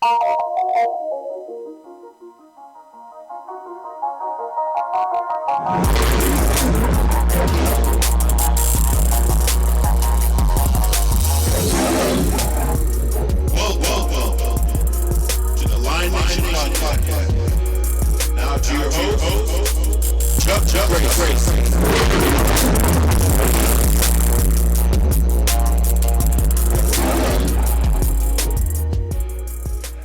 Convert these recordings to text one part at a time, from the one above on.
Welcome to the Lion Nation Podcast. Now to your host, Chuck Grace.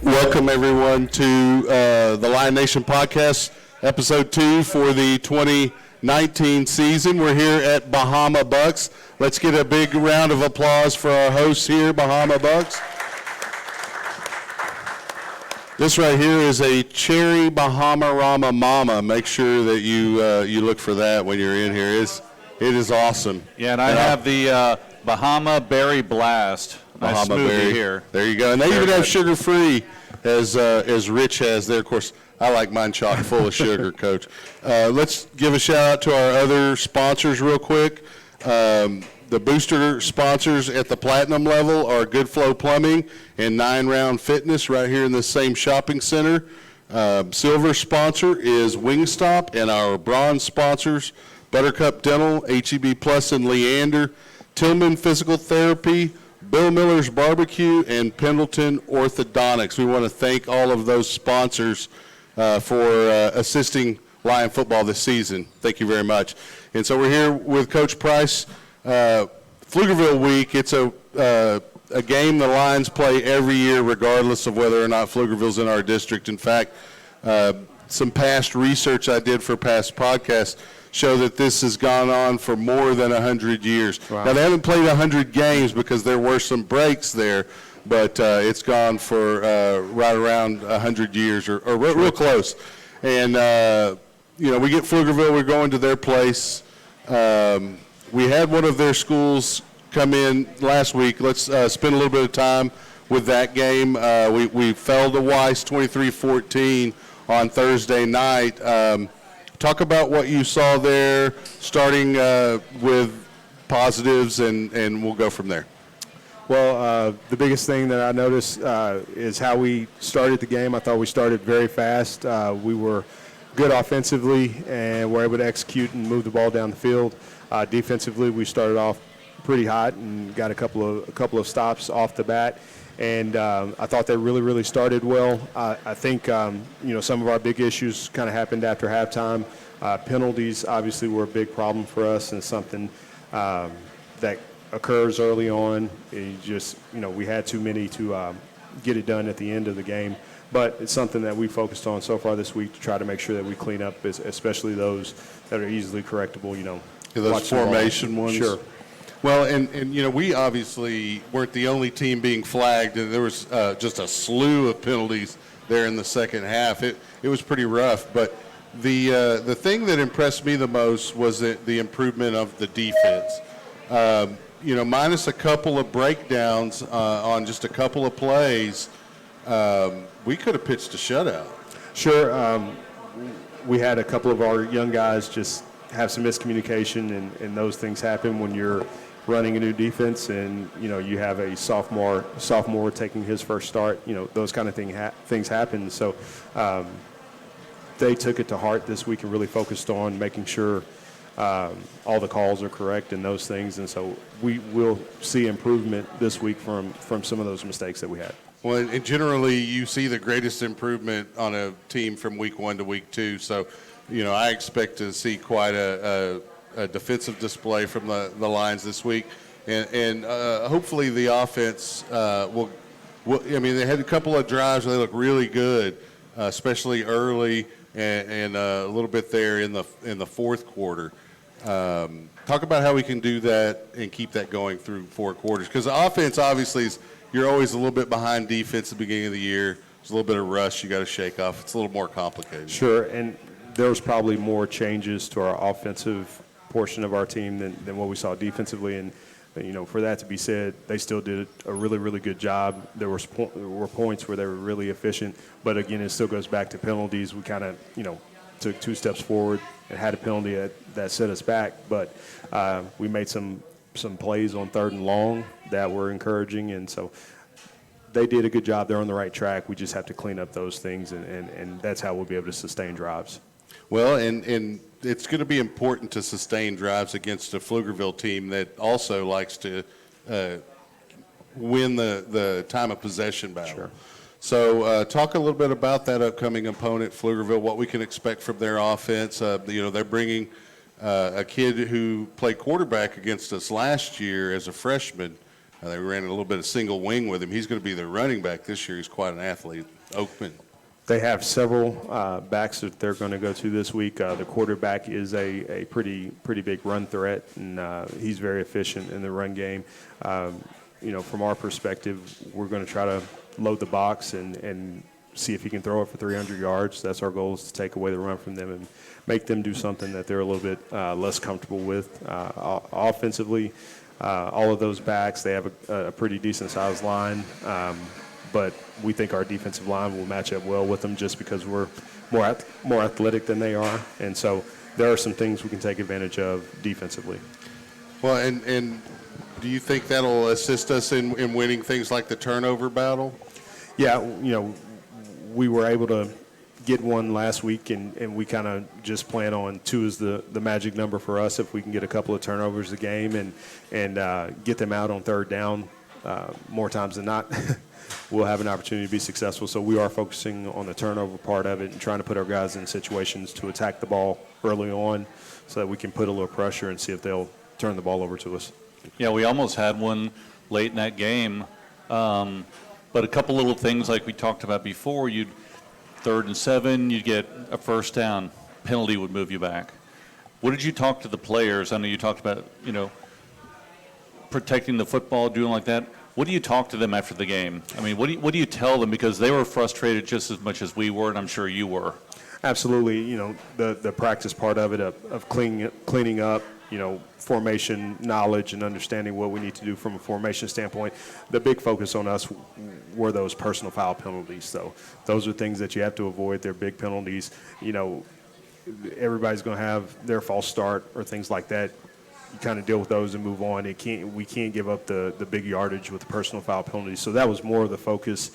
Welcome everyone to the Lion Nation Podcast, episode 2 for the 2019 season. We're here at Bahama Bucks. Let's get a big round of applause for our hosts here, Bahama Bucks. This right here is a cherry Bahama Rama Mama. Make sure that you look for that when you're in here. It is awesome. Yeah, and I have the Bahama Berry Blast. Nice Bahama smoothie Berry here. There you go. And they even have sugar-free, as Rich has there. Of course, I like mine chock full of sugar, Coach. Let's give a shout-out to our other sponsors real quick. The booster sponsors at the platinum level are Good Flow Plumbing and 9 Round Fitness right here in the same shopping center. Silver sponsor is Wingstop, and our bronze sponsors, Buttercup Dental, HEB Plus and Leander, Tillman Physical Therapy, Bill Miller's Barbecue, and Pendleton Orthodontics. We want to thank all of those sponsors for assisting Lion football this season. Thank you very much. And so we're here with Coach Price. Pflugerville Week, it's a game the Lions play every year regardless of whether or not Pflugerville's in our district. In fact, some past research I did for past podcasts show that this has gone on for more than 100 years. Wow. Now, they haven't played 100 games because there were some breaks there, but it's gone for right around 100 years or real close. And, we get Pflugerville, we're going to their place. We had one of their schools come in last week. Let's spend a little bit of time with that game. We fell to Weiss 23-14 on Thursday night. Talk about what you saw there, starting with positives, and we'll go from there. Well, the biggest thing that I noticed is how we started the game. I thought we started very fast. We were good offensively and were able to execute and move the ball down the field. Defensively, we started off pretty hot and got a couple of stops off the bat. And I thought they really started well. I think, some of our big issues kind of happened after halftime. Penalties obviously were a big problem for us and something that occurs early on. We had too many to get it done at the end of the game. But it's something that we focused on so far this week to try to make sure that we clean up, especially those that are easily correctable, Those formation ones? Sure. Well, and we obviously weren't the only team being flagged, and there was just a slew of penalties there in the second half. It was pretty rough, but the thing that impressed me the most was the improvement of the defense. Minus a couple of breakdowns on just a couple of plays, we could have pitched a shutout. Sure. We had a couple of our young guys just have some miscommunication, and those things happen when you're running a new defense, and you have a sophomore taking his first start. Those kind of things happen. So they took it to heart this week and really focused on making sure all the calls are correct and those things. And so we will see improvement this week from some of those mistakes that we had. Well, and generally you see the greatest improvement on a team from week 1 to week 2. So, I expect to see quite a defensive display from the Lions this week. And hopefully the offense will, they had a couple of drives where they look really good, especially early and a little bit there in the fourth quarter. Talk about how we can do that and keep that going through 4 quarters. Because the offense, obviously, you're always a little bit behind defense at the beginning of the year. There's a little bit of rust you got to shake off. It's a little more complicated. Sure, and there was probably more changes to our offensive portion of our team than what we saw defensively. And, for that to be said, they still did a really, really good job. There were points where they were really efficient. But, again, it still goes back to penalties. We kind of, took 2 steps forward and had a penalty that set us back. But we made some plays on 3rd and long that were encouraging. And so they did a good job. They're on the right track. We just have to clean up those things, and that's how we'll be able to sustain drives. Well, and it's going to be important to sustain drives against a Pflugerville team that also likes to win the time of possession battle. Sure. So talk a little bit about that upcoming opponent, Pflugerville, what we can expect from their offense. They're bringing a kid who played quarterback against us last year as a freshman. They ran a little bit of single wing with him. He's going to be their running back this year. He's quite an athlete, Oakman. They have several backs that they're going to go to this week. The quarterback is a pretty big run threat, and he's very efficient in the run game. From our perspective, we're going to try to load the box and see if he can throw it for 300 yards. That's our goal, is to take away the run from them and make them do something that they're a little bit less comfortable with. Offensively, all of those backs, they have a pretty decent-sized line. But we think our defensive line will match up well with them just because we're more athletic than they are. And so there are some things we can take advantage of defensively. Well, and do you think that'll assist us in winning things like the turnover battle? Yeah, we were able to get one last week, and we kind of just plan on 2 is the magic number for us. If we can get a couple of turnovers a game and get them out on third down more times than not, we'll have an opportunity to be successful. So we are focusing on the turnover part of it and trying to put our guys in situations to attack the ball early on so that we can put a little pressure and see if they'll turn the ball over to us. Yeah, we almost had one late in that game. But a couple little things like we talked about before, 3rd and 7, you'd get a first down, penalty would move you back. What did you talk to the players? I know you talked about, protecting the football, doing like that. What do you talk to them after the game? I mean, what do you tell them? Because they were frustrated just as much as we were, and I'm sure you were. Absolutely. The practice part of it, of cleaning up, formation knowledge and understanding what we need to do from a formation standpoint. The big focus on us were those personal foul penalties. So those are things that you have to avoid. They're big penalties. Everybody's going to have their false start or things like that. You kind of deal with those and move on. We can't give up the big yardage with the personal foul penalties. So that was more of the focus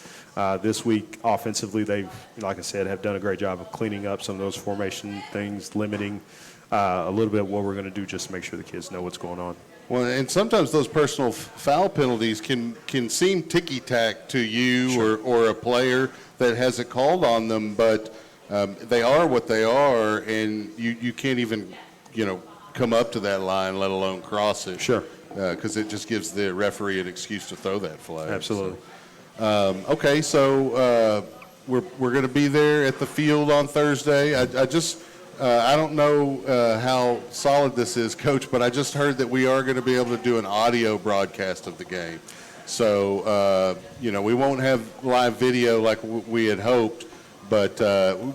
this week. Offensively, they've, like I said, have done a great job of cleaning up some of those formation things, limiting a little bit what we're going to do just to make sure the kids know what's going on. Well, and sometimes those personal foul penalties can seem ticky-tack to you, Sure. or a player that hasn't called on them, but they are what they are, and you can't even, come up to that line, let alone cross it. Sure. Because it just gives the referee an excuse to throw that flag. Absolutely. Okay, so we're going to be there at the field on Thursday. I don't know how solid this is, Coach, but I just heard that we are going to be able to do an audio broadcast of the game. So, we won't have live video like we had hoped, but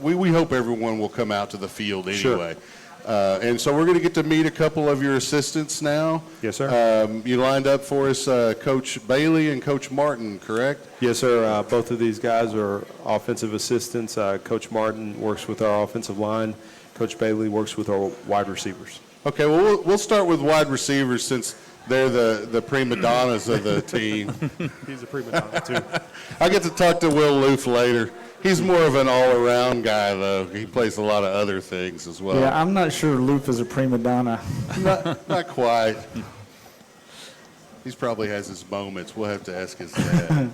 we hope everyone will come out to the field anyway. Sure. And so we're going to get to meet a couple of your assistants now. Yes, sir. You lined up for us Coach Bailey and Coach Martin, correct? Yes, sir. Both of these guys are offensive assistants. Coach Martin works with our offensive line. Coach Bailey works with our wide receivers. Okay, well, we'll start with wide receivers since they're the prima donnas of the team. He's a prima donna, too. I get to talk to Will Loof later. He's more of an all-around guy, though. He plays a lot of other things as well. Yeah, I'm not sure Loop is a prima donna. Not quite. He probably has his moments. We'll have to ask his dad.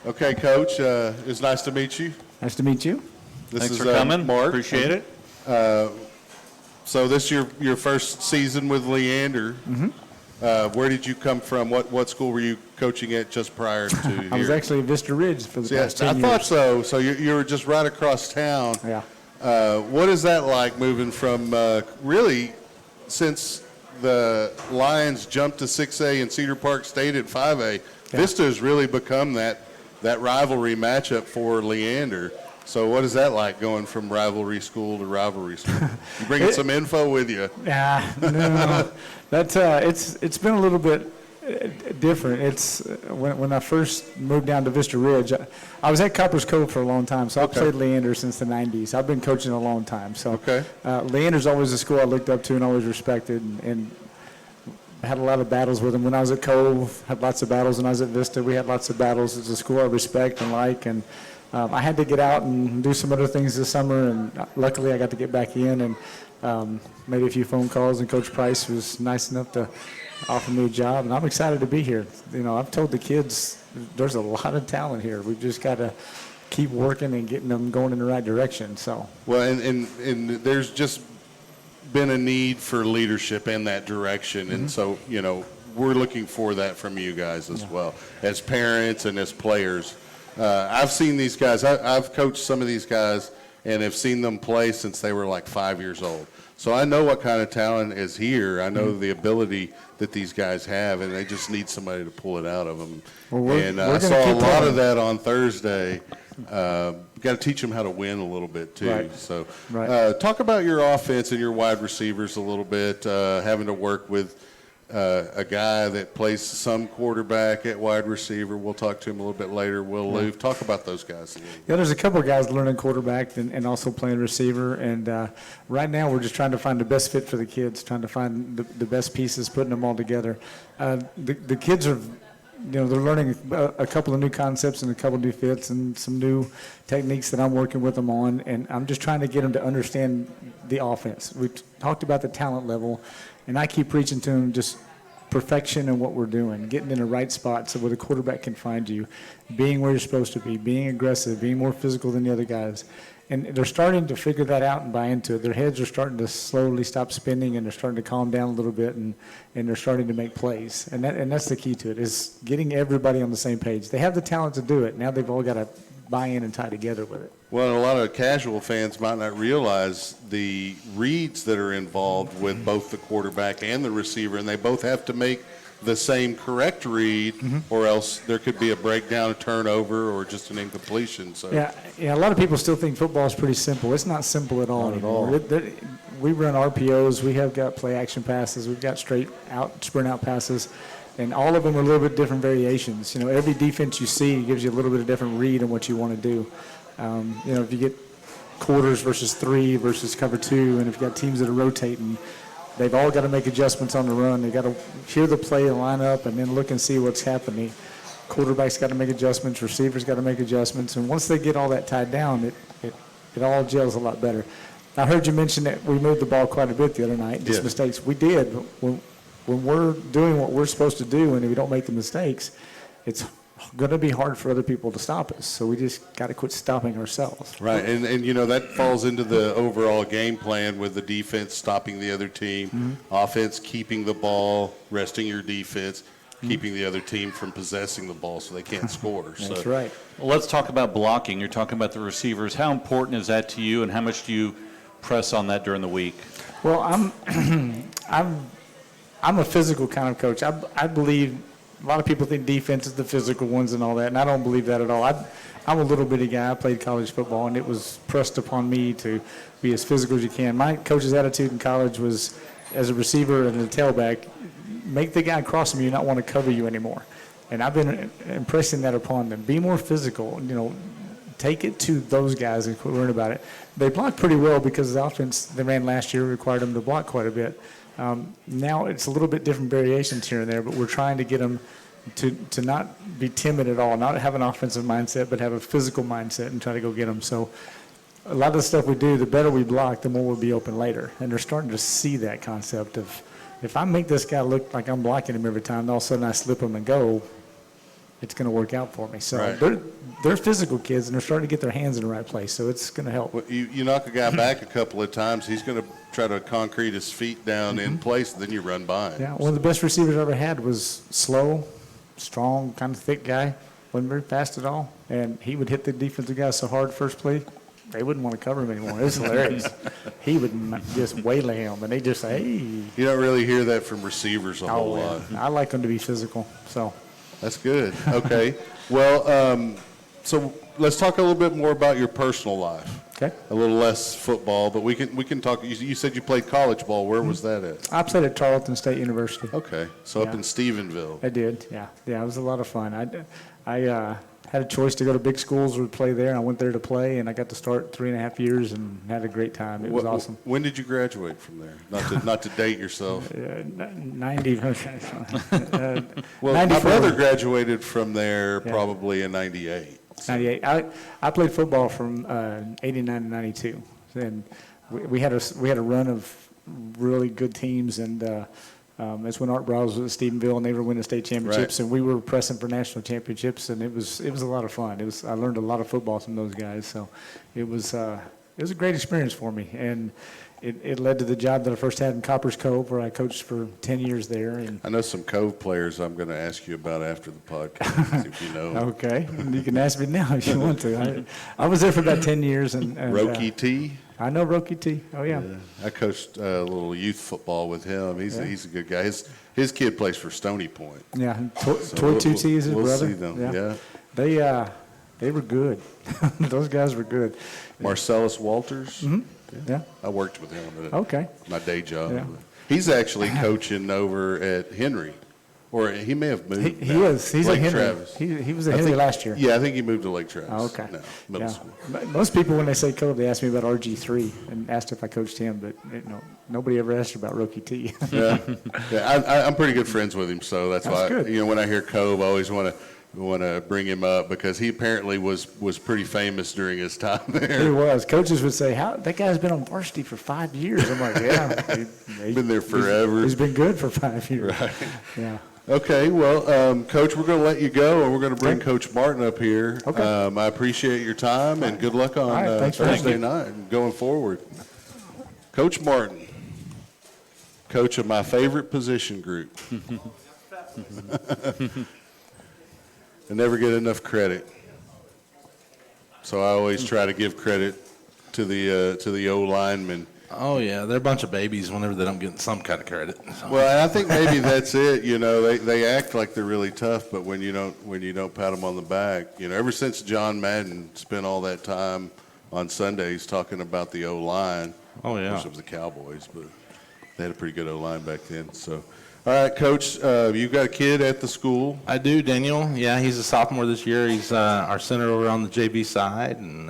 Okay, Coach, it's nice to meet you. Nice to meet you. Thanks for coming. Mark. Appreciate it. So this is your first season with Leander. Mm-hmm. Where did you come from? What school were you coaching at just prior to here? I was actually at Vista Ridge for the past 10 I years. thought so. So you were just right across town. Yeah. What is that like moving from really since the Lions jumped to 6A and Cedar Park stayed at 5A? Yeah. Vista has really become that rivalry matchup for Leander. So what is that like going from rivalry school to rivalry school? You bringing some info with you? No. That's it's been a little bit different. It's when I first moved down to Vista Ridge, I was at Copper's Cove for a long time, so I played Leander since the 90s. I've been coaching a long time. So Leander's always a school I looked up to and always respected. And I had a lot of battles with him when I was at Cove, had lots of battles when I was at Vista. We had lots of battles. It's a school I respect and like, and I had to get out and do some other things this summer, and luckily I got to get back in and made a few phone calls, and Coach Price was nice enough to offer me a job, and I'm excited to be here. You know, I've told the kids there's a lot of talent here. We've just got to keep working and getting them going in the right direction. So. Well, and there's just been a need for leadership in that direction, and so, you know, we're looking for that from you guys as well, as parents and as players. I've seen these guys. I've coached some of these guys and have seen them play since they were like 5 years old. So I know what kind of talent is here. I know the ability that these guys have, and they just need somebody to pull it out of them. Well, I saw a lot of that on Thursday. Got to teach them how to win a little bit too. Right. So, Right. talk about your offense and your wide receivers a little bit. Having to work with a guy that plays some quarterback at wide receiver. We'll talk to him a little bit later. Will Lou, talk about those guys a little bit. Yeah, there's a couple of guys learning quarterback and also playing receiver. And right now we're just trying to find the best fit for the kids, trying to find the best pieces, putting them all together. The kids are, you know, they're learning a couple of new concepts and a couple of new fits and some new techniques that I'm working with them on. And I'm just trying to get them to understand the offense. We talked about the talent level, and I keep preaching to them just perfection in what we're doing, getting in the right spot so where the quarterback can find you, being where you're supposed to be, being aggressive, being more physical than the other guys. And they're starting to figure that out and buy into it. Their heads are starting to slowly stop spinning, and they're starting to calm down a little bit, and they're starting to make plays. And that's the key to it, is getting everybody on the same page. They have the talent to do it. Now they've all got to buy in and tie together with it. Well, a lot of casual fans might not realize the reads that are involved with both the quarterback and the receiver, and they both have to make the same correct read, or else there could be a breakdown, a turnover, or just an incompletion. So Yeah, a lot of people still think football is pretty simple. It's not simple at all anymore. We run RPOs. We have got play action passes. We've got straight out, sprint out passes. And all of them are a little bit different variations. You know, every defense you see gives you a little bit of different read on what you want to do. You know, if you get quarters versus 3 versus cover 2, and if you've got teams that are rotating, they've all got to make adjustments on the run. They've got to hear the play and line up and then look and see what's happening. Quarterback's got to make adjustments. Receivers got to make adjustments. And once they get all that tied down, it all gels a lot better. I heard you mention that we moved the ball quite a bit the other night, just mistakes. We did. But when we're doing what we're supposed to do and if we don't make the mistakes, it's going to be hard for other people to stop us. So we just got to quit stopping ourselves. right, and you know, that falls into the overall game plan with the defense stopping the other team, offense keeping the ball, resting your defense, keeping the other team from possessing the ball so they can't score. That's right. Well, let's talk about blocking. You're talking about the receivers. How important is that to you, and how much do you press on that during the week? Well, I'm a physical kind of coach. I believe a lot of people think defense is the physical ones and all that, and I don't believe that at all. I'm a little bitty guy. I played college football, and it was pressed upon me to be as physical as you can. My coach's attitude in college was, as a receiver and a tailback, make the guy cross from you not want to cover you anymore. And I've been impressing that upon them. Be more physical. You know, take it to those guys and quit worrying about it. They block pretty well because the offense they ran last year required them to block quite a bit. Now it's a little bit different variations here and there, but we're trying to get them to not be timid at all, not have an offensive mindset, but have a physical mindset and try to go get them. So a lot of the stuff we do, the better we block, the more we'll be open later. And they're starting to see that concept of, if I make this guy look like I'm blocking him every time, and all of a sudden I slip him and go, it's going to work out for me. So Right. they're physical kids, and they're starting to get their hands in the right place. So it's going to help. Well, you knock a guy back a couple of times, he's going to try to concrete his feet down in place, and then you run by him. Yeah, one of the best receivers I ever had was slow, strong, kind of thick guy. Wasn't very fast at all. And he would hit the defensive guy so hard first play, they wouldn't want to cover him anymore. It was hilarious. He would just waylay him, and they just say, hey. You don't really hear that from receivers a whole lot. I like them to be physical. So That's good. Okay. Well, so let's talk a little bit more about your personal life. okay. A little less football, but we can talk. You said you played college ball. Where was that at? I played at Tarleton State University. Okay, so up Yeah. in Stephenville. I did, yeah. Yeah, it was a lot of fun. I had a choice to go to big schools or play there. I went there to play, and I got to start 3.5 years and had a great time. It was awesome. When did you graduate from there? Not to date yourself. 90. Well, 94. my brother graduated from there probably in 98. 98. I played football from 89 to 92, and we had a run of really good teams, and that's when Art Browse was at Stephenville, and they were winning state championships, and we were pressing for national championships, and it was a lot of fun. I learned a lot of football from those guys, so it was a great experience for me, and it led to the job that I first had in Copper's Cove, where I coached for 10 years there. And I know some Cove players I'm going to ask you about after the podcast, if you know. Okay, you can ask me now if you want to. I was there for about 10 years. And Roki T? I know Roki T. Oh, yeah. I coached a little youth football with him. He's a good guy. His kid plays for Stony Point. Yeah, Toy Tutti is his we'll brother. See them. Yeah. They were good. Those guys were good. Marcellus Walters. Mm-hmm. Yeah. I worked with him at my day job. Yeah. He's actually coaching over at Henry, or he may have moved. He is. He's Lake at Henry. Travis. He was at Henry last year. Yeah, I think he moved to Lake Travis. Oh, okay. No, middle school. Most people, when they say coach, they ask me about RG3 and asked if I coached him, but nobody ever asked about Roki T. I'm pretty good friends with him, so that's why good. when I hear Cove, I always want to bring him up because he apparently was pretty famous during his time there. He was. Coaches would say, "How that guy's been on varsity for 5 years." I'm like, "Yeah, he's Been there forever." He's been good for 5 years." Right. Yeah. Okay, well, Coach, we're going to let you go, and we're going to bring Coach Martin up here. Okay. I appreciate your time, and good luck on right, thanks for having Thursday me. night and going forward. Coach Martin, coach of my favorite position group. I never get enough credit, so I always try to give credit to the O linemen. Oh yeah, they're a bunch of babies whenever they don't get some kind of credit. So. Well, I think maybe that's it. They act like they're really tough, but when you don't pat them on the back, ever since John Madden spent all that time on Sundays talking about the O line. Oh yeah, of course it was the Cowboys, but they had a pretty good O line back then. So, all right, Coach, you've got a kid at the school. I do, Daniel. Yeah, he's a sophomore this year. He's our center over on the JV side, and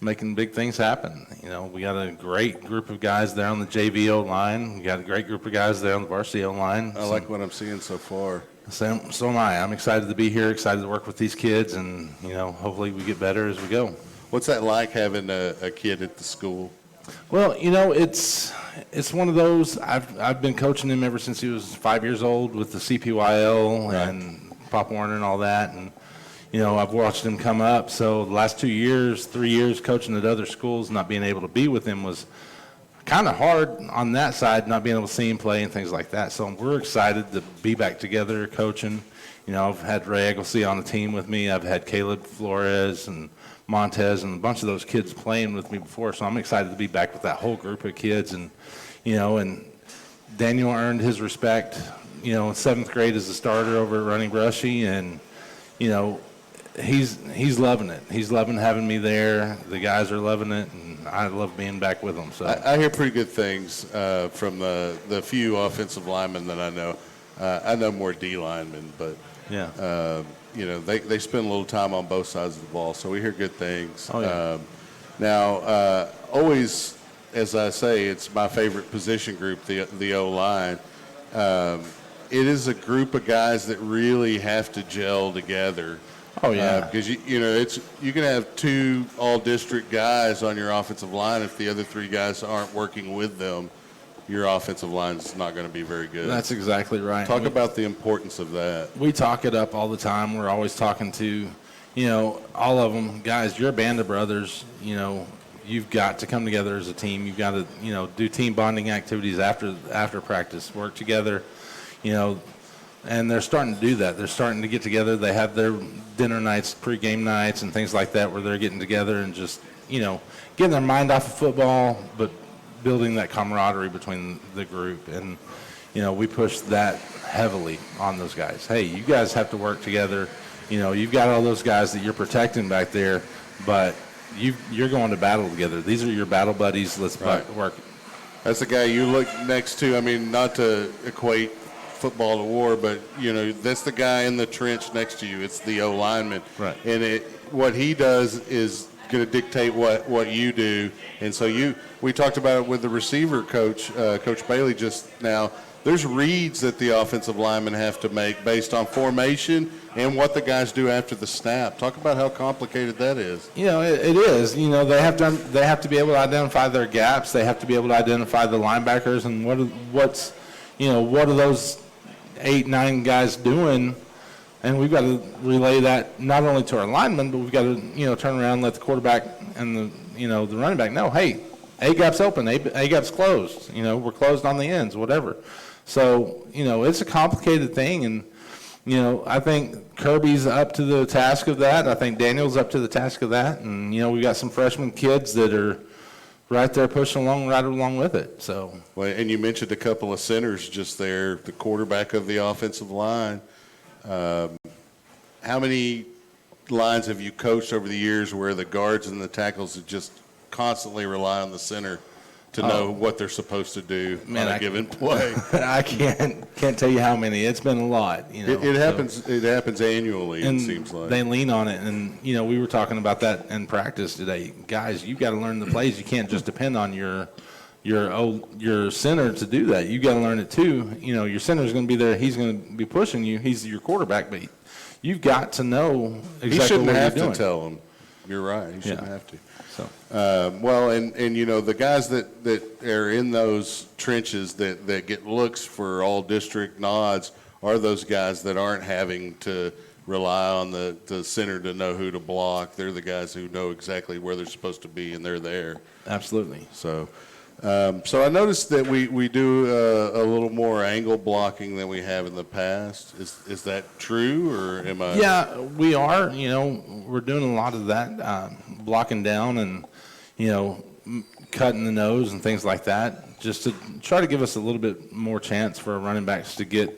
making big things happen. We got a great group of guys there on the JV O line. We got a great group of guys there on the varsity O line. I like what I'm seeing so far. So am I. I'm excited to be here, excited to work with these kids, and hopefully we get better as we go. What's that like having a kid at the school? Well, it's one of those. I've been coaching him ever since he was 5 years old with the CPYL and Pop Warner and all that, and I've watched him come up. So the last 3 years coaching at other schools, not being able to be with him was kind of hard on that side, not being able to see him play and things like that. So we're excited to be back together coaching. I've had Ray Egglesey on the team with me. I've had Caleb Flores and Montez and a bunch of those kids playing with me before. So I'm excited to be back with that whole group of kids. And, and Daniel earned his respect, in seventh grade as a starter over at Running Brushy. And, he's loving it. He's loving having me there. The guys are loving it, and I love being back with them. So I hear pretty good things from the few offensive linemen that I know. I know more D linemen, but yeah, they spend a little time on both sides of the ball, so we hear good things. Oh, yeah. Now, always, as I say, it's my favorite position group, the O line. It is a group of guys that really have to gel together. Oh yeah, because you can have 2 all-district guys on your offensive line. If the other 3 guys aren't working with them, your offensive line is not going to be very good. that's exactly right. Talk about the importance of that. We talk it up all the time. We're always talking to, all of them. Guys, you're a band of brothers. You've got to come together as a team. You've got to, do team bonding activities after practice, work together, and they're starting to do that. They're starting to get together. They have their dinner nights, pre-game nights, and things like that where they're getting together and just, getting their mind off of football, but building that camaraderie between the group. And, we push that heavily on those guys. Hey, you guys have to work together. You've got all those guys that you're protecting back there, but you're going to battle together. These are your battle buddies. Let's work. That's the guy you look next to. I mean, not to equate football to war, but, that's the guy in the trench next to you. It's the O-lineman. Right. And what he does is going to dictate what you do. And so we talked about it with the receiver coach, Coach Bailey just now. There's reads that the offensive linemen have to make based on formation and what the guys do after the snap. Talk about how complicated that is. It is. They have to be able to identify their gaps. They have to be able to identify the linebackers and what are those 8-9 guys doing. And we've got to relay that not only to our linemen, but we've got to turn around and let the quarterback and the running back know, hey, A gap's open, A gap's closed. We're closed on the ends, whatever. So it's a complicated thing, and I think Kirby's up to the task of that. I think Daniel's up to the task of that, and we've got some freshman kids that are right there pushing right along with it. So. Well, and you mentioned a couple of centers just there, the quarterback of the offensive line. How many lines have you coached over the years where the guards and the tackles just constantly rely on the center to know what they're supposed to do on a given play? I can't tell you how many. It's been a lot. It happens. It happens annually. It seems like they lean on it, and we were talking about that in practice today. Guys, you've got to learn the plays. You can't just depend on your center to do that. You got to learn it too. Your center is going to be there. He's going to be pushing you. He's your quarterback, but you've got to know exactly he shouldn't what have you're doing. to tell him. You're right. He shouldn't have to. So. Well, and the guys that are in those trenches that get looks for all district nods are those guys that aren't having to rely on the center to know who to block. They're the guys who know exactly where they're supposed to be, and they're there. Absolutely. So I noticed that we do a little more angle blocking than we have in the past. Is that true, or am I? Yeah, we are. We're doing a lot of that, blocking down and, cutting the nose and things like that, just to try to give us a little bit more chance for our running backs to get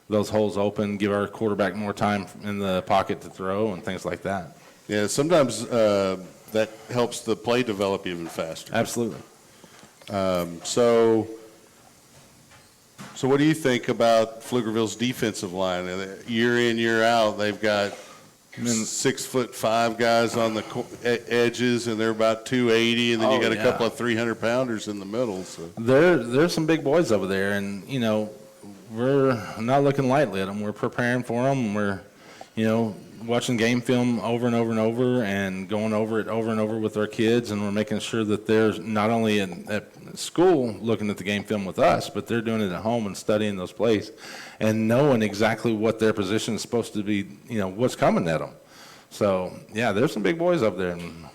those holes open, give our quarterback more time in the pocket to throw and things like that. Yeah, sometimes that helps the play develop even faster. Absolutely. So what do you think about Pflugerville's defensive line? Year in, year out, they've got 6'5" guys on the edges, and they're about 280, and then you got a couple of 300-pounders in the middle. So There's some big boys over there, and we're not looking lightly at them. We're preparing for them. We're watching game film over and over and over, and going over it over and over with our kids, and we're making sure that they're not only at school looking at the game film with us, but they're doing it at home and studying those plays and knowing exactly what their position is supposed to be, what's coming at them. So, yeah, there's some big boys up there, and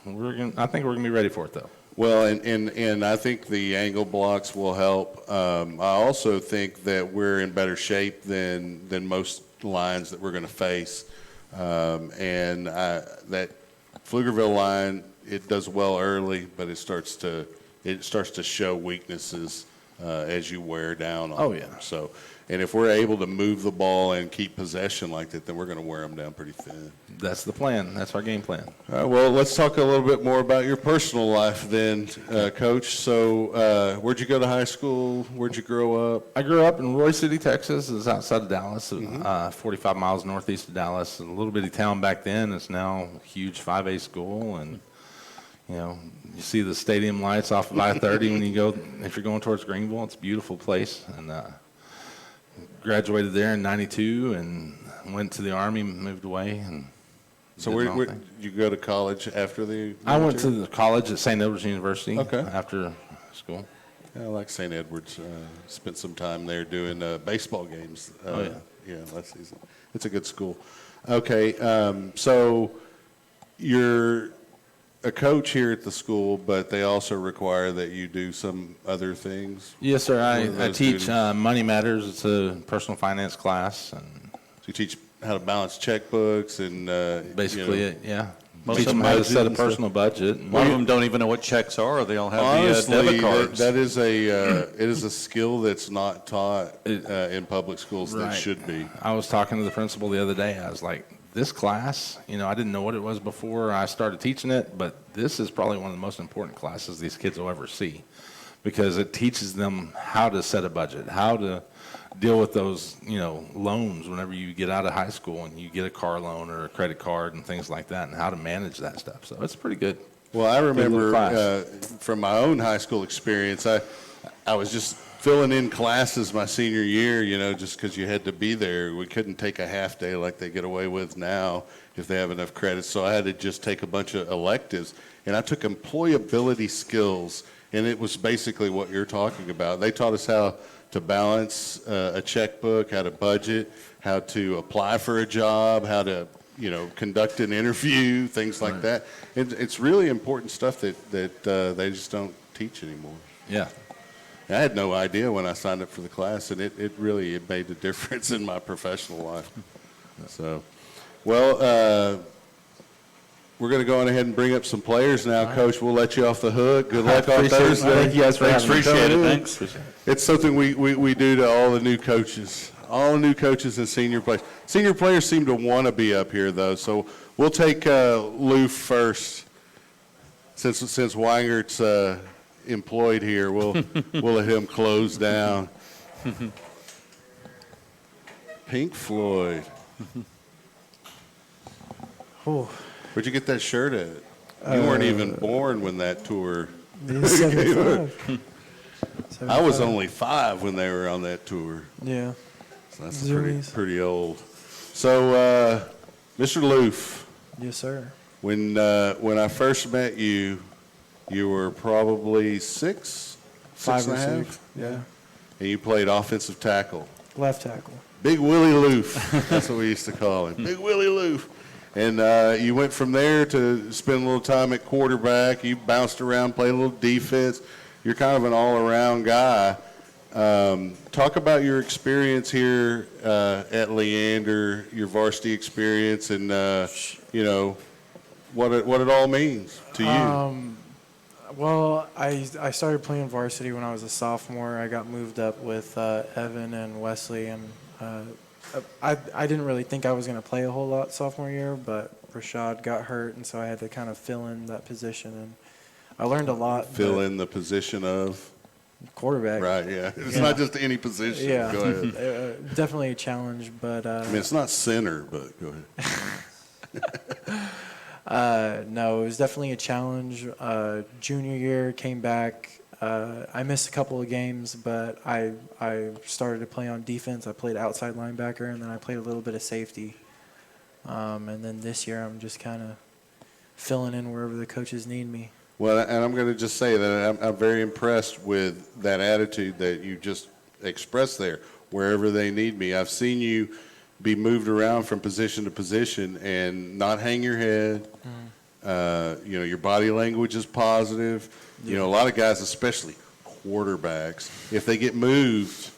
I think we're going to be ready for it, though. Well, and I think the angle blocks will help. I also think that we're in better shape than most lines that we're going to face. And that Pflugerville line, it does well early, but it starts to show weaknesses as you wear down on them. So, and if we're able to move the ball and keep possession like that, then we're going to wear them down pretty thin. That's the plan. That's our game plan. All right, well, let's talk a little bit more about your personal life then, Coach. So where'd you go to high school? Where'd you grow up? I grew up in Roy City, Texas. It's outside of Dallas, 45 miles northeast of Dallas. A little bitty town back then. It's now a huge 5A school, and you see the stadium lights off of I-30 when you go, if you're going towards Greenville. It's a beautiful place. And graduated there in '92 and went to the Army, moved away. And so where did you go to college after the military? I went to the college at St. Edward's University after school. Yeah, I like St. Edward's. Spent some time there doing baseball games. Yeah, last season. It's a good school. Okay, so you're a coach here at the school, but they also require that you do some other things? Yes, sir. I teach Money Matters. It's a personal finance class. And so you teach how to balance checkbooks and basically it, yeah. Most Teach of them them how to set a personal budget. A lot of them don't even know what checks are. They all have honestly, the debit cards. that is it is a skill that's not taught in public schools that should be. I was talking to the principal the other day. I was like, this class, I didn't know what it was before I started teaching it, but this is probably one of the most important classes these kids will ever see, because it teaches them how to set a budget, how to deal with those, loans whenever you get out of high school and you get a car loan or a credit card and things like that, and how to manage that stuff. So it's pretty good. Well, I remember class. from my own high school experience, I was just filling in classes my senior year, just because you had to be there. We couldn't take a half day like they get away with now if they have enough credits. So I had to just take a bunch of electives. And I took employability skills, and it was basically what you're talking about. They taught us how to balance a checkbook, how to budget, how to apply for a job, how to conduct an interview, things like that. It's really important stuff that they just don't teach anymore. Yeah. I had no idea when I signed up for the class, and it really made a difference in my professional life. So, well, we're going to go on ahead and bring up some players now, Coach. We'll let you off the hook. Good luck on Thursday. Thank you guys for having me. Appreciate it. Thanks. It's something we do to all the new coaches. All the new coaches and senior players. Senior players seem to want to be up here, though, so we'll take Lou first. Since Weingert's employed here, we'll let him close down. Pink Floyd. Where'd you get that shirt at? You weren't even born when that tour. 75. I was only 5 when they were on that tour. Yeah. So that's Zoomies. pretty old. So, Mr. Loof, Yes, sir. when I first met you, you were probably 6 5 and or a half, 6. Yeah. and you played offensive tackle. Left tackle. Big Willie Loof, that's what we used to call him. Big Willie Loof. And you went from there to spend a little time at quarterback. You bounced around, played a little defense. You're kind of an all-around guy. Talk about your experience here at Leander, your varsity experience, and what it all means to you. Well, I started playing varsity when I was a sophomore. I got moved up with Evan and Wesley, and I didn't really think I was going to play a whole lot sophomore year, but Rashad got hurt, and so I had to kind of fill in that position, and I learned a lot. Fill in the position of quarterback. Right, yeah. It's not just any position. Yeah. Go ahead. Definitely a challenge, but I mean, it's not center, but go ahead. no, it was definitely a challenge. Junior year, came back. I missed a couple of games, but I started to play on defense. I played outside linebacker, and then I played a little bit of safety. And then this year, I'm just kind of filling in wherever the coaches need me. Well, and I'm going to just say that I'm very impressed with that attitude that you just expressed there, wherever they need me. I've seen you be moved around from position to position and not hang your head. Your body language is positive. A lot of guys, especially quarterbacks, if they get moved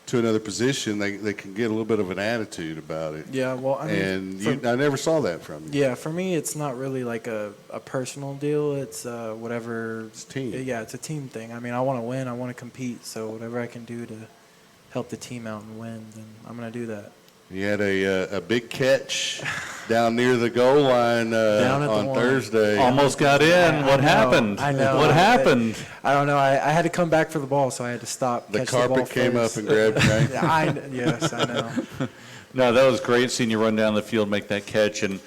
to another position, they can get a little bit of an attitude about it. Yeah, well, I mean, I never saw that from you. Yeah, for me, it's not really like a personal deal. It's whatever. It's team. Yeah, it's a team thing. I mean, I want to win. I want to compete. So whatever I can do to help the team out and win, then I'm going to do that. You had a big catch down near the goal line on Thursday. Almost got in. What happened? I know. What happened? I don't know. I had to come back for the ball, so I had to stop. The catch the ball carpet came first. up and grabbed you, right? Yes, I know. No, that was great seeing you run down the field, make that catch, and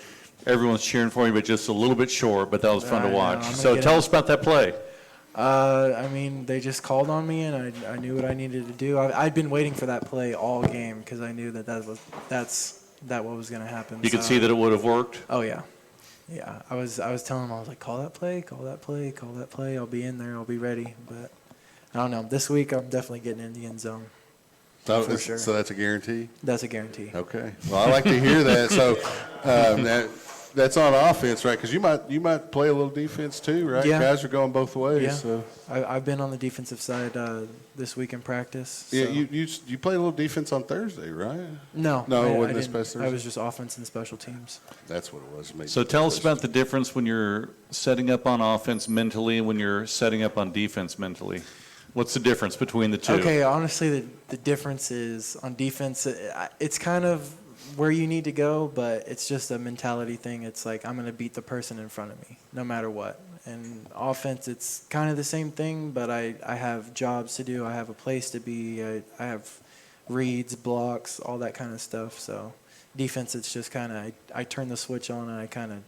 everyone's cheering for you, but just a little bit short, but that was fun I to know. watch. I'm gonna So get tell it. us about that play. I mean, they just called on me, and I knew what I needed to do. I'd been waiting for that play all game because I knew that what was going to happen. You could So- see that it would have worked. Oh yeah, yeah. I was telling him, I was like, call that play, call that play, call that play. I'll be in there. I'll be ready. But I don't know. This week I'm definitely getting in the end zone. For sure. So that's a guarantee? That's a guarantee. Okay. Well, I like to hear that. So that's on offense, right? Because you might play a little defense too, right? Yeah. Guys are going both ways. Yeah. So. I've been on the defensive side this week in practice. So. Yeah, you played a little defense on Thursday, right? No, No, it I wasn't this didn't. past I Thursday? was just offense and special teams. That's what it was. Maybe. So tell us about the difference when you're setting up on offense mentally and when you're setting up on defense mentally. What's the difference between the two? Okay, honestly, the difference is on defense, it's kind of where you need to go, but it's just a mentality thing. It's like, I'm going to beat the person in front of me, no matter what. And offense, it's kind of the same thing, but I have jobs to do. I have a place to be. I have reads, blocks, all that kind of stuff. So defense, it's just kind of I turn the switch on and I kind of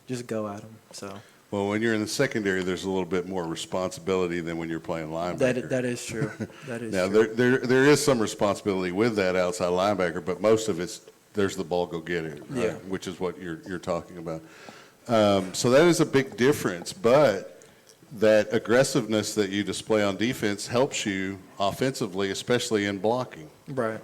just go at them. So Well, when you're in the secondary, there's a little bit more responsibility than when you're playing linebacker. that is true. That is Now, true. there is some responsibility with that outside linebacker, but most of it's there's the ball, go get it, right? Yeah. Which is what you're talking about. So that is a big difference, but that aggressiveness that you display on defense helps you offensively, especially in blocking. Right.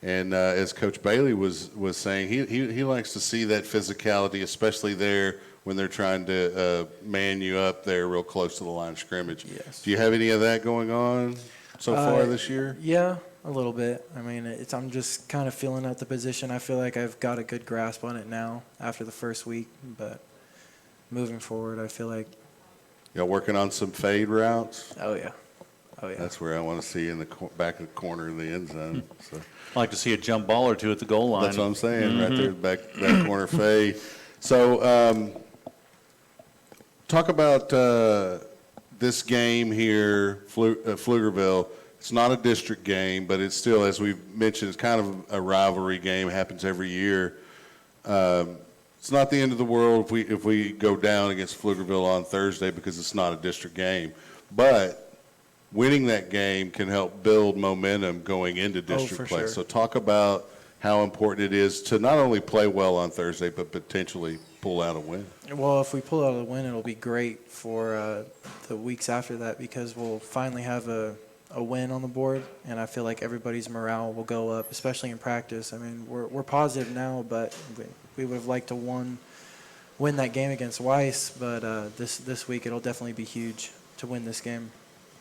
And as Coach Bailey was saying, he likes to see that physicality, especially there when they're trying to man you up there real close to the line of scrimmage. Yes. Do you have any of that going on so far this year? Yeah, a little bit. I mean, I'm just kind of feeling out the position. I feel like I've got a good grasp on it now after the first week, but moving forward, I feel like, Y'all working on some fade routes? oh yeah. That's where I want to see in the back of the corner of the end zone. So I'd like to see a jump ball or two at the goal line. that's what I'm saying, right there, back corner fade. So talk about this game here, Pflugerville. It's not a district game, but it's still, as we've mentioned, it's kind of a rivalry game. Happens every year. It's not the end of the world if we go down against Pflugerville on Thursday because it's not a district game. But winning that game can help build momentum going into district for play. sure. So talk about how important it is to not only play well on Thursday, but potentially pull out a win. Well, if we pull out a win, it'll be great for the weeks after that because we'll finally have a win on the board, and I feel like everybody's morale will go up, especially in practice. I mean, we're positive now, but we would have liked to win that game against Weiss, but this week it'll definitely be huge to win this game.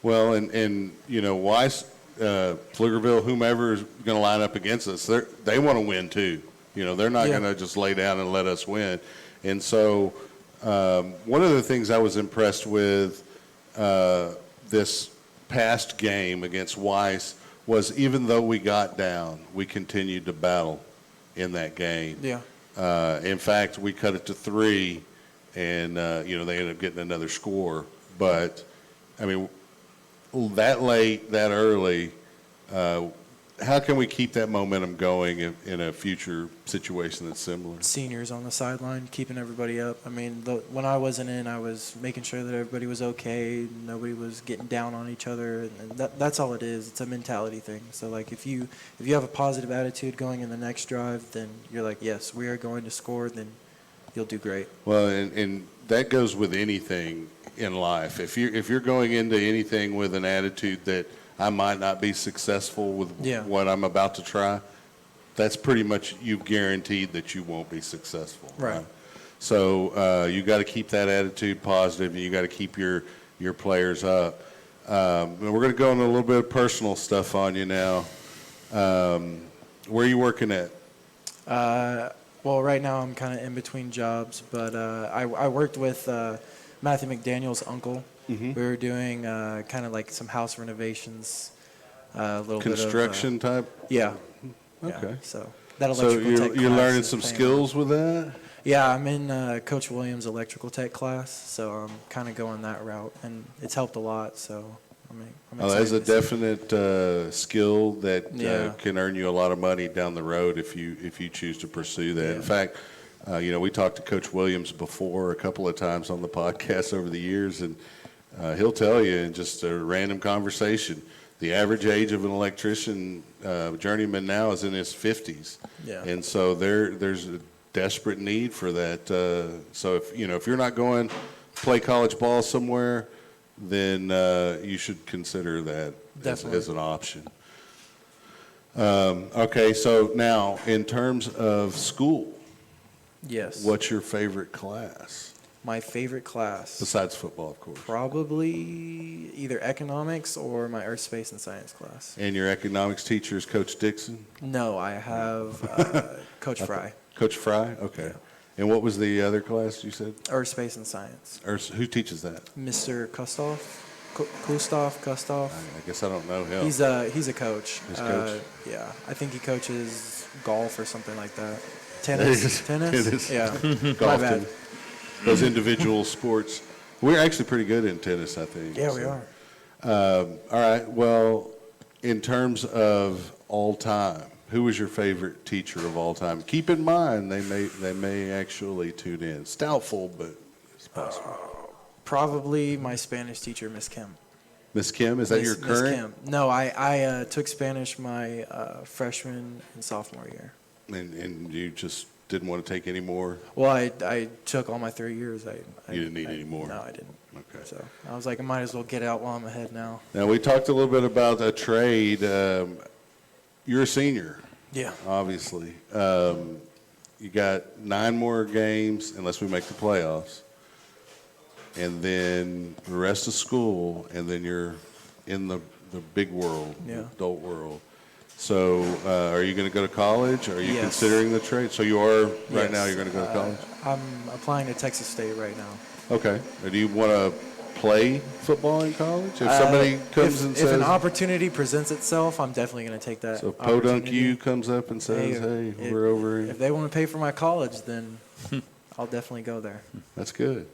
Well, and you know, Weiss, Pflugerville, whomever is going to line up against us, they want to win too. You know, they're not Yeah. going to just lay down and let us win. And so one of the things I was impressed with this past game against Weiss was even though we got down, we continued to battle in that game. Yeah. In fact, we cut it to 3, and, you know, they ended up getting another score. But, I mean, that late, that early, how can we keep that momentum going in a future situation that's similar? Seniors on the sideline, keeping everybody up. I mean, when I wasn't in, I was making sure that everybody was okay, nobody was getting down on each other, and that's all it is. It's a mentality thing. So, like, if you have a positive attitude going in the next drive, then you're like, yes, we are going to score, then you'll do great. Well, and that goes with anything in life. If you're going into anything with an attitude that I might not be successful with what I'm about to try, that's pretty much you've guaranteed that you won't be successful. Right. So you got to keep that attitude positive, and you got to keep your players up. And we're going to go into a little bit of personal stuff on you now. Where are you working at? Well, right now I'm kind of in between jobs, but I worked with Matthew McDaniel's uncle. We were doing kind of like some house renovations, a little Construction bit of, type? Yeah. Okay. Yeah, so that So electrical tech you're class learning is some paying skills with that? Yeah, I'm in Coach Williams' electrical tech class, so I'm kind of going that route, and it's helped a lot. So I'm Oh, that's a excited to see. definite skill that Yeah. can earn you a lot of money down the road if you choose to pursue that. In fact, you know, we talked to Coach Williams before a couple of times on the podcast over the years, and he'll tell you in just a random conversation, the average age of an electrician journeyman now is in his 50s. Yeah. And so there's a desperate need for that. So if you're not going to play college ball somewhere, then you should consider that as an option. Okay, so now in terms of school, Yes. what's your favorite class? My favorite class? Besides football, of course. Probably either economics or my earth, space, and science class. And your economics teacher is Coach Dixon? No, I have Coach Fry. Coach Fry? Okay. And what was the other class you said? Earth, space, and science. Who teaches that? Mr. Kustov. Kustov. I guess I don't know him. He's a coach. He's a coach? Yeah, I think he coaches golf or something like that. Tennis. Tennis. Yeah. My Golf, bad. those individual sports. We're actually pretty good in tennis, I think. Yeah, we are. All right. Well, in terms of all time. Who was your favorite teacher of all time? Keep in mind, they may actually tune in. It's doubtful, but it's possible. Probably my Spanish teacher, Miss Kim. Miss Kim, is that your Miss current? Kim. No, I took Spanish my freshman and sophomore year. And you just didn't want to take any more? Well, I took all my 3 years. You didn't need any more? No, I didn't. Okay. So I was like, I might as well get out while I'm ahead now. Now, we talked a little bit about a trade. You're a senior, Yeah. obviously. You got 9 more games unless we make the playoffs. And then the rest of school, and then you're in the big world, the Yeah. adult world. So are you going to go to college? Are you Yes. considering the trade? So you are right now, Yes. you're going to go to college? I'm applying to Texas State right now. Okay. Or do you want to play football in college? If somebody comes and if an says, opportunity presents itself, I'm definitely going to take that. so Podunk opportunity. U comes up and says, hey, we're over If here. they want to pay for my college, then I'll definitely go there. That's good.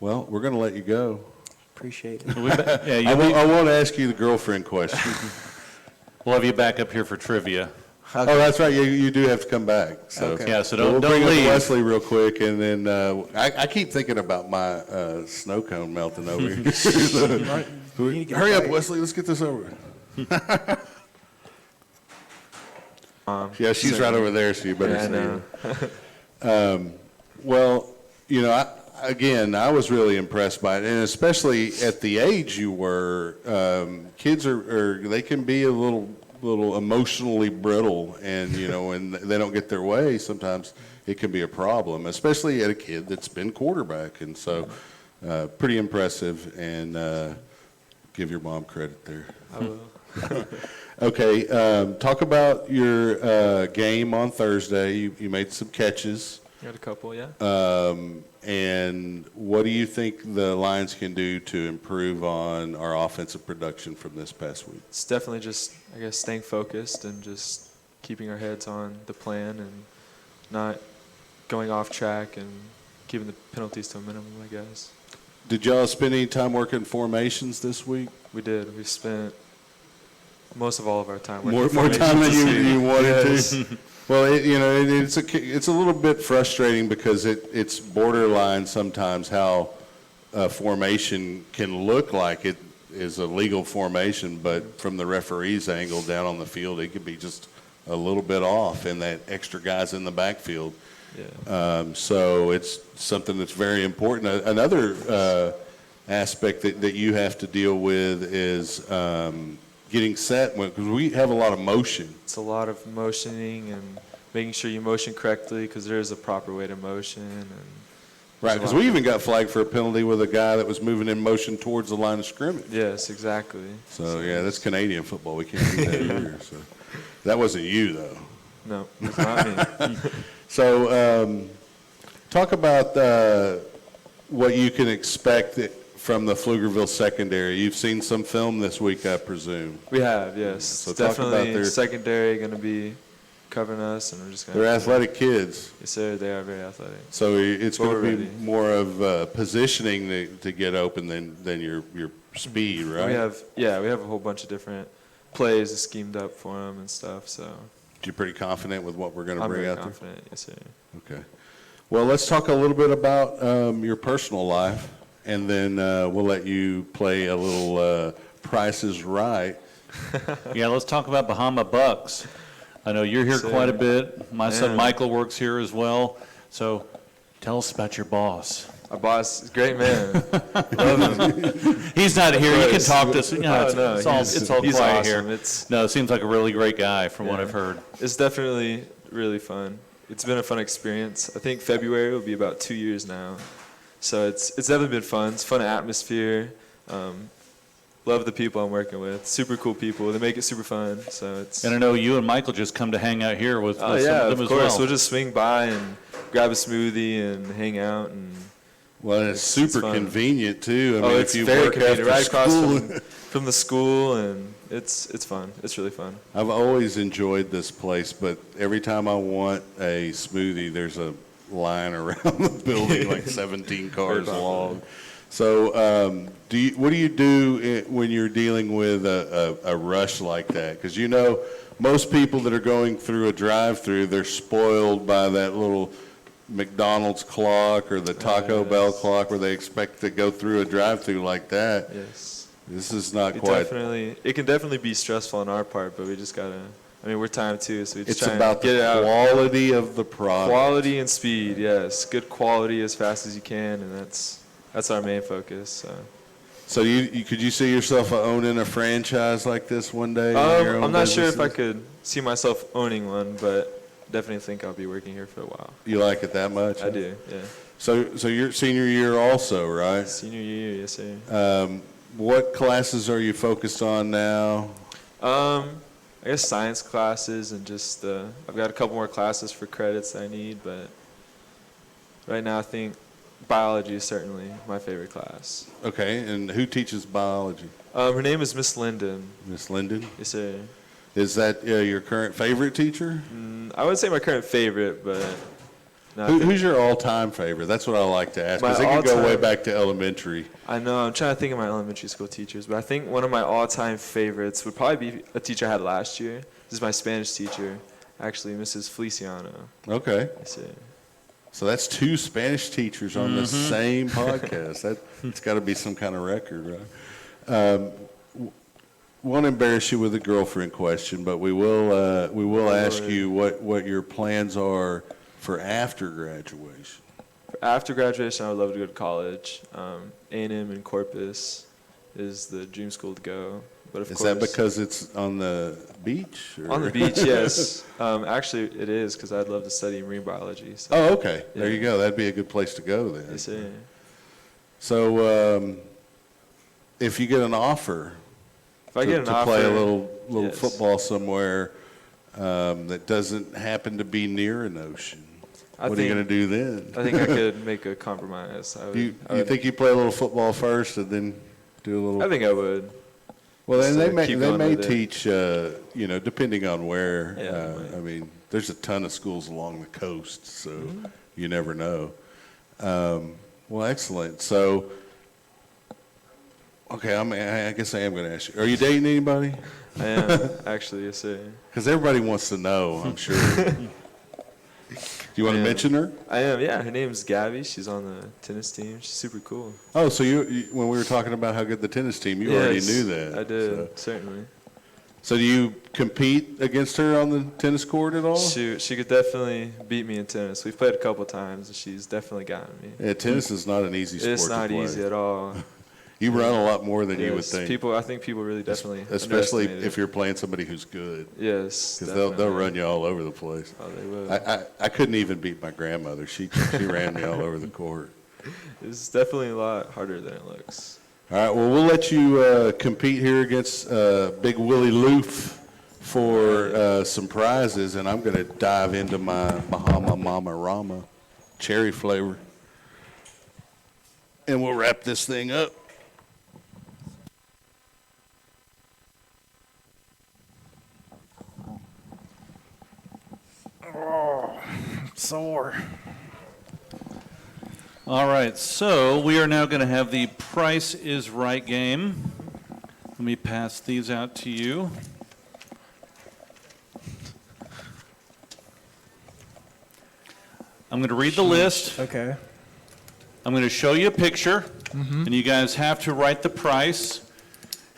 Well, we're going to let you go. Appreciate it. Yeah, I won't ask you the girlfriend question. we'll have you back up here for trivia. Oh, that's right. You do have to come back. So Okay. Yeah, so we'll don't bring up leave. Wesley real quick, and then I keep thinking about my snow cone melting over here. You need to get Hurry up, right. Wesley. Let's get this over with. Yeah, she's right over there, so you better see her. Well, you know, I was really impressed by it, and especially at the age you were, kids they can be a little emotionally brittle, and you know, when they don't get their way, sometimes it can be a problem, especially at a kid that's been quarterback, and so pretty impressive, and give your mom credit there. I will. Okay, talk about your game on Thursday. You made some catches. Got a couple, yeah. And what do you think the Lions can do to improve on our offensive production from this past week? It's definitely just, I guess, staying focused and just keeping our heads on the plan and not going off track and keeping the penalties to a minimum, I guess. Did y'all spend any time working formations this week? We did. We spent most of all of our time More working time than formations. you wanted Yes. to? Well, it's a little bit frustrating because it's borderline sometimes how a formation can look like it is a legal formation, but from the referee's angle down on the field, it could be just a little bit off, and that extra guy's in the backfield. Yeah. So it's something that's very important. Another aspect that you have to deal with is getting set, because we have a lot of motion. It's a lot of motioning and making sure you motion correctly because there is a proper way to motion. And Right, because we even got flagged for a penalty with a guy that was moving in motion towards the line of scrimmage. Yes, exactly. So, yeah, that's Canadian football. We can't do that here. So. That wasn't you, though. No, it's not me. So talk about what you can expect from the Pflugerville secondary. You've seen some film this week, I presume. We have, yes. So It's talk about definitely their- secondary going to be covering us, and we're just going to. They're athletic kids. Yes, sir. They are very athletic. So it's But going we're to be ready. more of positioning to get open than your speed, right? We have a whole bunch of different plays schemed up for them and stuff. So You're pretty confident with what we're going to I'm bring very out confident. Yes, sir. there? Okay. Well, let's talk a little bit about your personal life, and then we'll let you play a little Price is Right. Yeah, let's talk about Bahama Bucks. I know you're here Sir. quite a bit. My son Yeah. Michael works here as well. So tell us about your boss. Our boss is a great man. Love him. He's not here. You can course. talk to us. You know, No, it's all he's quiet awesome. here. It's No, it seems like a really great guy from what Yeah. I've heard. It's definitely really fun. It's been a fun experience. I think February will be about 2 years now. So it's definitely been fun. It's fun atmosphere. Love the people I'm working with. Super cool people. They make it super fun. So it's. And I know you and Michael just come to hang out here with Oh some yeah, of of them as course. well. We'll just swing by and grab a smoothie and hang out and. Well, and it's super fun. convenient, too. I mean, It's if you very work convenient. after Right across school. from the school, and it's fun. It's really fun. I've always enjoyed this place, but every time I want a smoothie, there's a line around the building, like 17 cars popular. long. So, what do you do when you're dealing with a rush like that? Because you know, most people that are going through a drive-through, they're spoiled by that little McDonald's clock or the Taco Bell clock where they expect to go through a drive-through like that. Yes. This is not It quite. it can definitely be stressful on our part, but we just gotta. I mean, we're timed too, so we just It's try about and get the it out. quality of the product. Quality and speed, yes. Good quality as fast as you can, and that's our main focus. So could you see yourself owning a franchise like this one day? in your own I'm not sure if I businesses? could see myself owning one, but definitely think I'll be working here for a while. You like it that much? I do, yeah. So you're senior year also, right? Senior year, yes sir. What classes are you focused on now? I guess science classes and just I've got a couple more classes for credits that I need, but right now I think biology is certainly my favorite class. Okay, and who teaches biology? Her name is Miss Linden. Miss Linden? Yes sir. Is that your current favorite teacher? I wouldn't say my current favorite, but no, I think- Who's your all-time favorite? That's what I like to ask, because My it can go way all-time- back to elementary. I know, I'm trying to think of my elementary school teachers, but I think one of my all-time favorites would probably be a teacher I had last year. This is my Spanish teacher, actually, Mrs. Feliciano. Okay, Yes, sir. so that's 2 Spanish teachers on the same podcast. That's got to be some kind of record, right? Won't embarrass you with a girlfriend question, but we will ask you what your plans are for after graduation. After graduation, I would love to go to college. A&M in Corpus is the dream school to go. But of Is course, that because it's on the beach? Or? on the beach, yes. Actually, it is because I'd love to study marine biology. So. Oh, okay. There Yeah. you go. That'd be a good place to go then. Yes, sir. So, if you get an offer If I get an to offer, play a little yes. football somewhere that doesn't happen to be near an ocean, I what are you think- going to do then? I think I could make a compromise. You think you play a little football first and then do a little? I think I would. Well, and Just they to may keep they going may with it. teach, depending on where. Yeah, they might. I mean, there's a ton of schools along the coast, so Mm-hmm. you never know. Well, excellent. So, okay, I guess I am going to ask you. Are you dating anybody? I am, actually, yes, sir. Because everybody wants to know, I'm sure. Do you want to Yeah. mention her? I am, yeah. Her name's Gabby. She's on the tennis team. She's super cool. Oh, so when we were talking about how good the tennis team, you already Yes, knew that. I did, So, certainly. so do you compete against her on the tennis court at all? She could definitely beat me in tennis. We've played a couple times, and she's definitely gotten me. Yeah, tennis is not an easy sport It's to not play. easy at all. You run a lot more than you would Yes, think. I think people really definitely Especially underestimate if it. you're playing somebody who's good. Yes, Because they'll definitely. run you all over the place. Oh, they will. I couldn't even beat my grandmother. She ran me all over the court. It's definitely a lot harder than it looks. All right, well, we'll let you compete here against Big Willie Loof for some prizes, and I'm going to dive into my Bahama Mama Rama cherry flavor. And we'll wrap this thing up. Sore. All right, so we are now going to have the Price is Right game. Let me pass these out to you. I'm going to read the list. Okay. I'm going to show you a picture, and you guys have to write the price.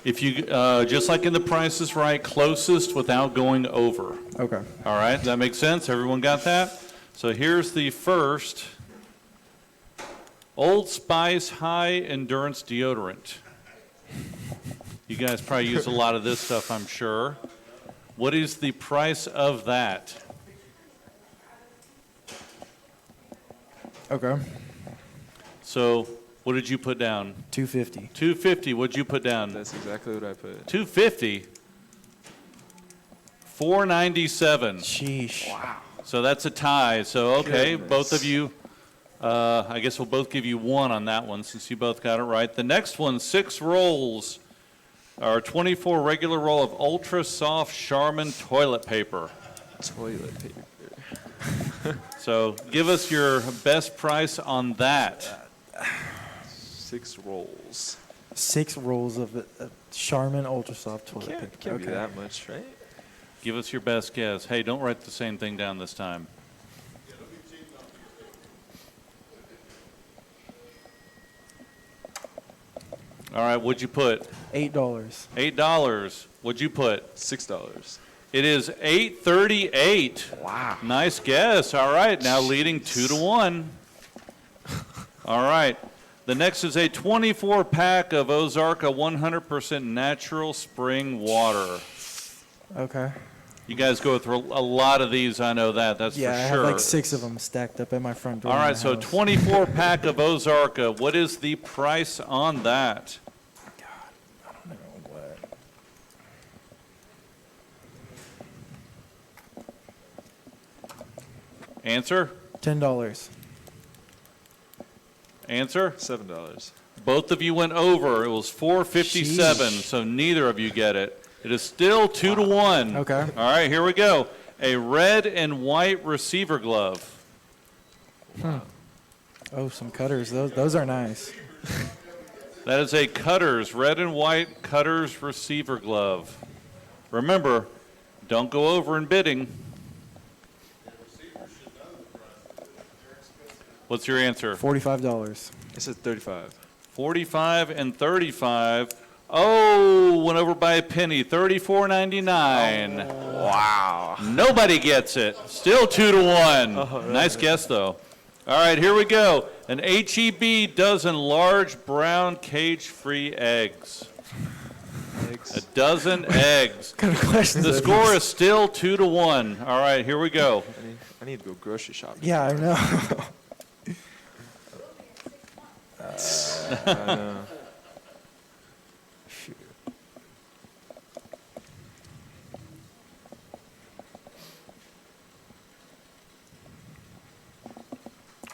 If you, just like in the Price is Right, closest without going over. Okay. All right, does that make sense? Everyone got that? So here's the first. Old Spice High Endurance Deodorant. You guys probably use a lot of this stuff, I'm sure. What is the price of that? Okay. So what did you put down? $250. $250. What'd you put down? That's exactly what I put. $250. $497. Sheesh. Wow. So that's a tie. So, okay, Goodness. both of you, I guess we'll both give you one on that one since you both got it right. The next one, 6 rolls, or 24 regular roll of ultra soft Charmin toilet paper. Toilet paper. So give us your best price on that. 6 rolls. 6 rolls of Charmin Ultra Soft toilet paper. Can't be that much, right? Give us your best guess. Hey, don't write the same thing down this time. All right, what'd you put? $8. $8. What'd you put? $6. It is $8.38. Wow. Nice guess. All right, now leading 2-1. All right. The next is a 24-pack of Ozarka 100% natural spring water. Okay. You guys go through a lot of these, I know that. That's Yeah, I for have sure. like 6 of them stacked up at my front door. All in right, my so house. 24-pack of Ozarka. What is the price on that? I don't know what. Answer? $10. Answer? $7. Both of you went over. It was $4.57, Sheesh. so neither of you get it. It is still 2-1. Okay. All right, here we go. A red and white receiver glove. Oh, some cutters. Those are nice. That is a Cutters, red and white Cutters receiver glove. Remember, don't go over in bidding. What's your answer? $45. I said 35. 45 and 35. Oh, went over by a penny. $34.99. Wow. Nobody gets it. Still 2-1. Nice guess, though. All right, here we go. An HEB dozen large brown cage-free eggs. A dozen eggs. What kind of questions The are score these? is still 2-1. All right, here we go. I need to go grocery shopping. Yeah, I know.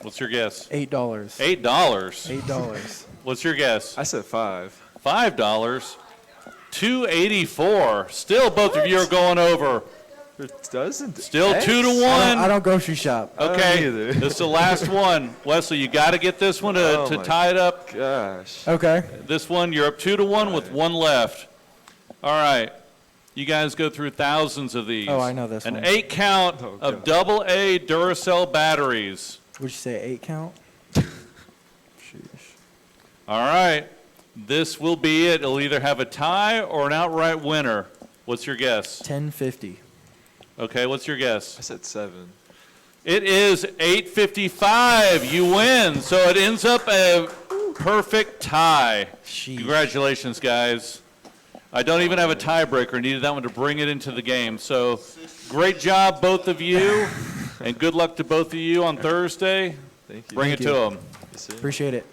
What's your guess? $8. $8. $8. What's your guess? I said 5. $5. $2.84. Still, both of you are going over. It doesn't. Still Eggs? 2-1. I don't grocery shop. Okay, either. this is the last one. Wesley, you got to get this one to, Oh to my tie it up. Gosh. Okay. This one, you're up 2-1 with one left. All right. You guys go through thousands of these. Oh, I know this An one. 8 count Oh, of God. AA Duracell batteries. Would you say 8 count? All right. This will be it. It'll either have a tie or an outright winner. What's your guess? $10.50. Okay, what's your guess? I said 7. It is $8.55. You win. So it ends up a perfect tie. Sheesh. Congratulations, guys. I don't even have a tiebreaker. Needed that one to bring it into the game. So great job, both of you, and good luck to both of you on Thursday. Thank you. Bring it to them. Yes, sir. Appreciate it.